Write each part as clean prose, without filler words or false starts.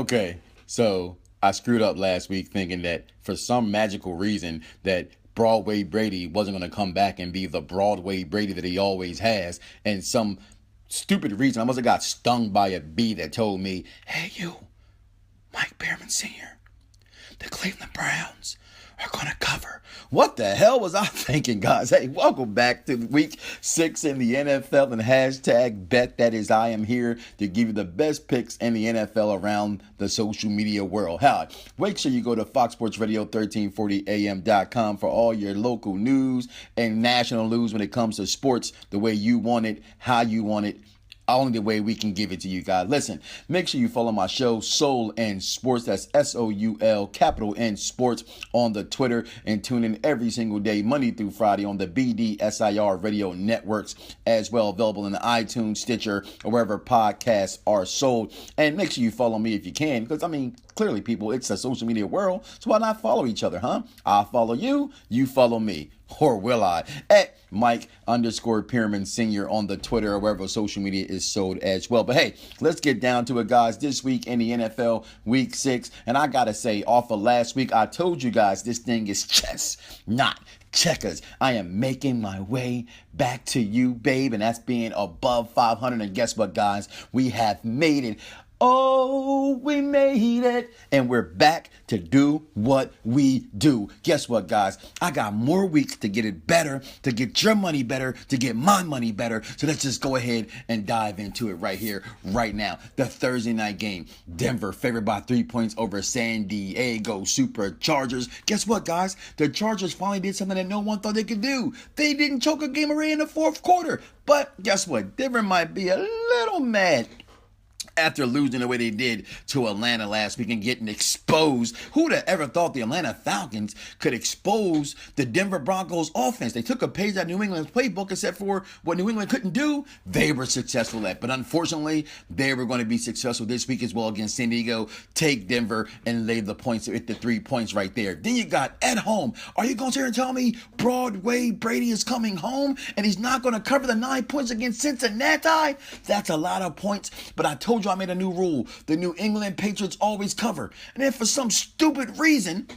Okay, so I screwed up last week thinking that for some magical reason that Broadway Brady wasn't going to come back and be the Broadway Brady that he always has, and some stupid reason I must have got stung by a bee that told me, "Hey, you, Mike Behrman Sr., the Cleveland Browns are going to cover." What the hell was I thinking, guys? Hey, welcome back to week 6 in the NFL and hashtag bet. That is, I am here to give you the best picks in the NFL around the social media world. How? Make sure you go to Fox Sports Radio 1340am.com for all your local news and national news when it comes to sports, the way you want it, how you want it, only the way we can give it to you guys. Listen, make sure you follow my show, Soul and Sports. That's SOUL, capital N Sports, on the Twitter, and tune in every single day, Monday through Friday, on the BDSIR radio networks, as well available in the iTunes, Stitcher, or wherever podcasts are sold. And make sure you follow me if you can, because clearly, people, it's a social media world, so why not follow each other, huh? I'll follow you, you follow me. Or will I? At Mike_Pearman Sr. on the Twitter or wherever social media is sold as well. But hey, let's get down to it, guys. This week in the NFL, week 6. And I got to say, off of last week, I told you guys this thing is chess, not checkers. I am making my way back to you, babe. And that's being above 500. And guess what, guys? We have made it. Oh, we made it. And we're back to do what we do. Guess what, guys? I got more weeks to get it better, to get your money better, to get my money better. So let's just go ahead and dive into it right here, right now. The Thursday night game. Denver favored by 3 points over San Diego Superchargers. Guess what, guys? The Chargers finally did something that no one thought they could do. They didn't choke a game away in the fourth quarter. But guess what? Denver might be a little mad after losing the way they did to Atlanta last week and getting exposed. Who'd have ever thought the Atlanta Falcons could expose the Denver Broncos offense? They took a page out of New England's playbook, except for what New England couldn't do, they were successful at. But unfortunately, they were going to be successful this week as well against San Diego. Take Denver and lay the points at the 3 points right there. Then you got at home. Are you going to sit here and tell me Broadway Brady is coming home and he's not going to cover the 9 points against Cincinnati? That's a lot of points, but I told you I made a new rule. The New England Patriots always cover. And then for some stupid reason,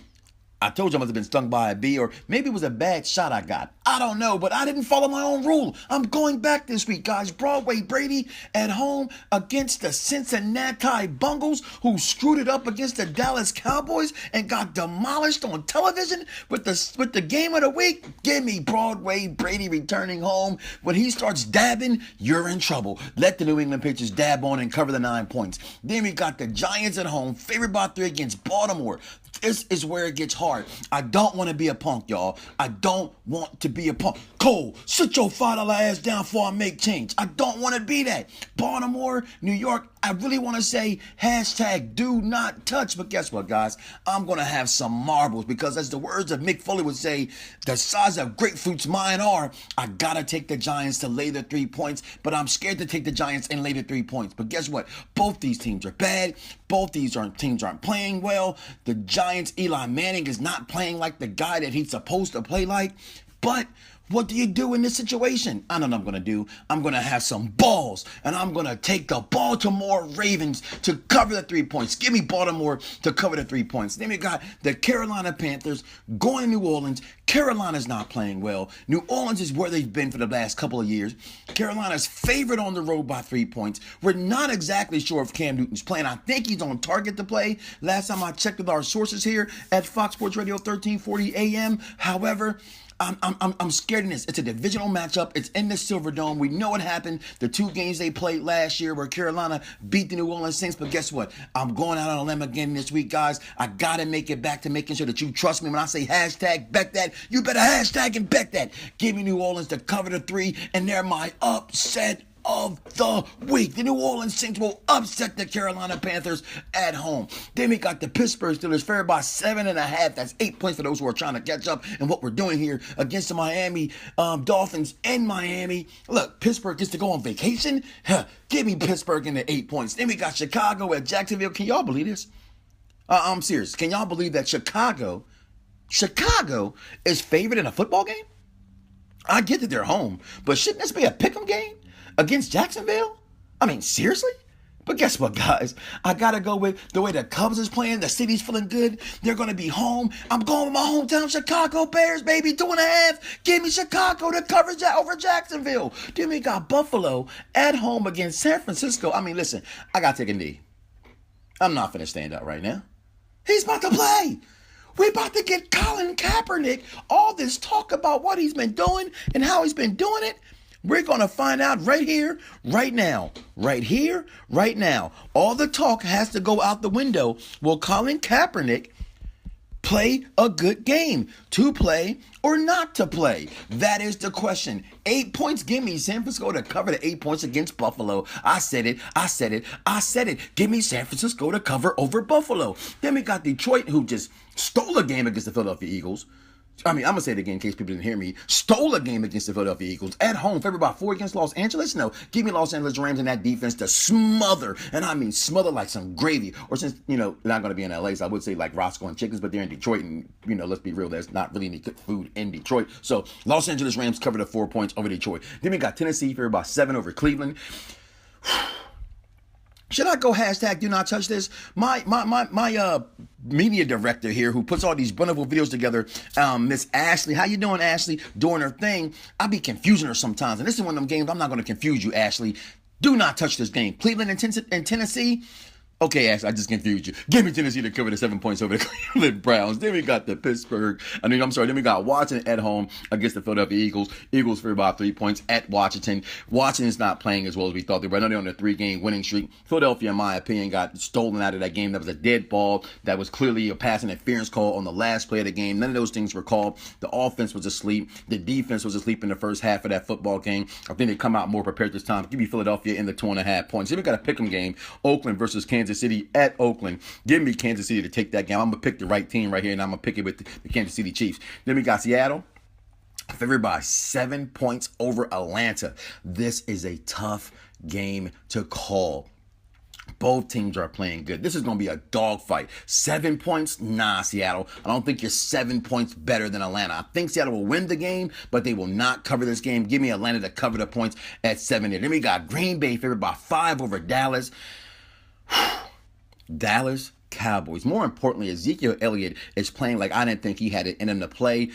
I told you I must have been stung by a bee, or maybe it was a bad shot I got. I don't know, but I didn't follow my own rule. I'm going back this week, guys. Broadway Brady at home against the Cincinnati Bengals, who screwed it up against the Dallas Cowboys and got demolished on television with the game of the week. Give me Broadway Brady returning home. When he starts dabbing, you're in trouble. Let the New England Patriots dab on and cover the 9 points. Then we got the Giants at home, favored by 3 against Baltimore. This is where it gets hard. I don't want to be a punk, y'all. I don't want to be a punk. Cole, sit your $5 ass down before I make change. I don't want to be that. Baltimore, New York, I really want to say hashtag do not touch. But guess what, guys? I'm going to have some marbles because, as the words of Mick Foley would say, the size of grapefruits mine are. I got to take the Giants to lay the 3 points, but I'm scared to take the Giants and lay the 3 points. But guess what? Both these teams are bad. Both these teams aren't playing well. The Giants, Eli Manning is not playing like the guy that he's supposed to play like. But what do you do in this situation? I know what I'm going to do. I'm going to have some balls, and I'm going to take the Baltimore Ravens to cover the 3 points. Give me Baltimore to cover the 3 points. Then we got the Carolina Panthers going to New Orleans. Carolina's not playing well. New Orleans is where they've been for the last couple of years. Carolina's favored on the road by 3 points. We're not exactly sure if Cam Newton's playing. I think he's on target to play. Last time I checked with our sources here at Fox Sports Radio 1340 AM. However, I'm scared in this. It's a divisional matchup. It's in the Silverdome. We know what happened. The 2 games they played last year where Carolina beat the New Orleans Saints. But guess what? I'm going out on a limb again this week, guys. I got to make it back to making sure that you trust me. When I say hashtag bet that, you better hashtag and bet that. Give me New Orleans to cover the 3, and they're my upset of the week. The New Orleans Saints will upset the Carolina Panthers at home. Then we got the Pittsburgh Steelers favored by 7.5. That's 8 points for those who are trying to catch up in what we're doing here against the Miami Dolphins in Miami. Look, Pittsburgh gets to go on vacation. Give me Pittsburgh in the 8 points. Then we got Chicago at Jacksonville. Can y'all believe this? I'm serious. Can y'all believe that Chicago is favored in a football game? I get that they're home, but shouldn't this be a pick'em game against Jacksonville? I mean, seriously? But guess what, guys? I gotta go with the way the Cubs is playing. The city's feeling good. They're gonna be home. I'm going with my hometown Chicago Bears, baby. 2.5. Give me Chicago to cover over Jacksonville. Then we got Buffalo at home against San Francisco. I mean, listen, I gotta take a knee. I'm not finna stand up right now. He's about to play. We about to get Colin Kaepernick. All this talk about what he's been doing and how he's been doing it. We're going to find out right here, right now. Right here, right now. All the talk has to go out the window. Will Colin Kaepernick play a good game? To play or not to play? That is the question. 8 points. Give me San Francisco to cover the 8 points against Buffalo. I said it. Give me San Francisco to cover over Buffalo. Then we got Detroit, who just stole a game against the Philadelphia Eagles. I'm going to say it again in case people didn't hear me. Stole a game against the Philadelphia Eagles. At home, favored by 4 against Los Angeles? No. Give me Los Angeles Rams and that defense to smother. And I mean smother like some gravy. Or since, they're not going to be in LA, so I would say like Roscoe and Chickens, but they're in Detroit. And, let's be real, there's not really any good food in Detroit. So Los Angeles Rams covered the 4 points over Detroit. Then we got Tennessee favored by 7 over Cleveland. Should I go hashtag do not touch this? My media director here who puts all these wonderful videos together, Miss Ashley. How you doing, Ashley? Doing her thing. I be confusing her sometimes. And this is one of them games I'm not going to confuse you, Ashley. Do not touch this game. Cleveland and Tennessee. Okay, Ash, I just confused you. Give me Tennessee to cover the 7 points over the Cleveland Browns. Then we got the Then we got Washington at home against the Philadelphia Eagles. Eagles for about 3 points at Washington. Washington's not playing as well as we thought they were. I know they're on a 3-game winning streak. Philadelphia, in my opinion, got stolen out of that game. That was a dead ball. That was clearly a pass interference call on the last play of the game. None of those things were called. The offense was asleep. The defense was asleep in the first half of that football game. I think they come out more prepared this time. Give me Philadelphia in the 2.5 points. Then we got a pick'em game. Oakland versus Kansas City at Oakland. Give me Kansas City to take that game. I'm going to pick the right team right here, and I'm going to pick it with the Kansas City Chiefs. Then we got Seattle favored by 7 points over Atlanta. This is a tough game to call. Both teams are playing good. This is going to be a dogfight. 7 points? Nah, Seattle. I don't think you're 7 points better than Atlanta. I think Seattle will win the game, but they will not cover this game. Give me Atlanta to cover the points at 7 there. Then we got Green Bay favored by 5 over Dallas. Dallas Cowboys. More importantly, Ezekiel Elliott is playing like I didn't think he had it in him to play.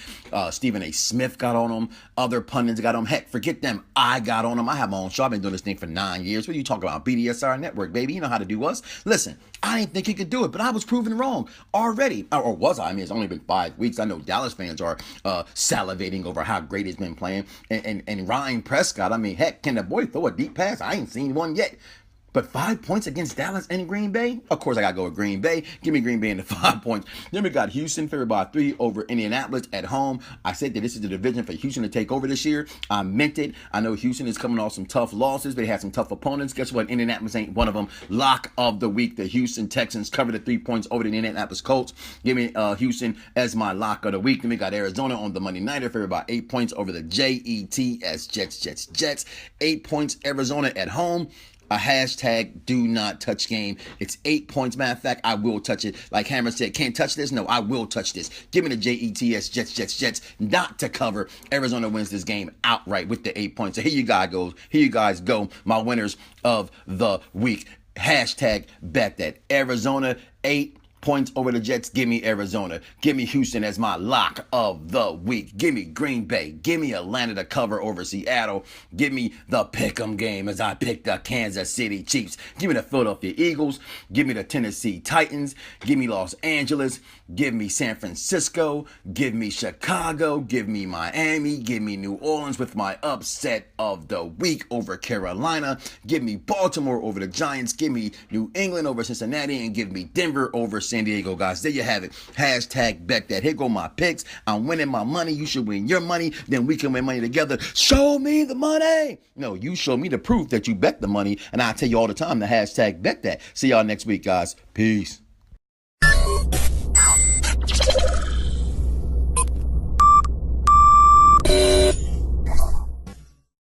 Stephen A. Smith got on him. Other pundits got on him. Heck, forget them. I got on him. I have my own show. I've been doing this thing for 9 years. What are you talking about? BDSR Network, baby. You know how to do us. Listen, I didn't think he could do it, but I was proven wrong already. Or was I? I mean, it's only been 5 weeks. I know Dallas fans are salivating over how great he's been playing. And Ryan Prescott, I mean, heck, can the boy throw a deep pass? I ain't seen one yet. But 5 points against Dallas and Green Bay? Of course, I got to go with Green Bay. Give me Green Bay in the 5 points. Then we got Houston favored by 3 over Indianapolis at home. I said that this is the division for Houston to take over this year. I meant it. I know Houston is coming off some tough losses. They had some tough opponents. Guess what? Indianapolis ain't one of them. Lock of the week. The Houston Texans cover the 3 points over the Indianapolis Colts. Give me Houston as my lock of the week. Then we got Arizona on the Monday Nighter favored by 8 points over the Jets. Jets. 8 points. Arizona at home. A hashtag do not touch game. It's 8 points. Matter of fact, I will touch it. Like Hammer said, can't touch this? No, I will touch this. Give me the Jets. Not to cover. Arizona wins this game outright with the 8 points. So here you guys go. My winners of the week. Hashtag bet that. Arizona 8 points over the Jets. Give me Arizona. Give me Houston as my lock of the week. Give me Green Bay. Give me Atlanta to cover over Seattle. Give me the pick'em game as I pick the Kansas City Chiefs. Give me the Philadelphia Eagles. Give me the Tennessee Titans. Give me Los Angeles. Give me San Francisco. Give me Chicago. Give me Miami. Give me New Orleans with my upset of the week over Carolina. Give me Baltimore over the Giants. Give me New England over Cincinnati. And give me Denver over San Diego, guys. There you have it. Hashtag bet that. Here go my picks. I'm winning my money. You should win your money. Then we can win money together. Show me the money. No, you show me the proof that you bet the money. And I tell you all the time the hashtag bet that. See y'all next week, guys. Peace.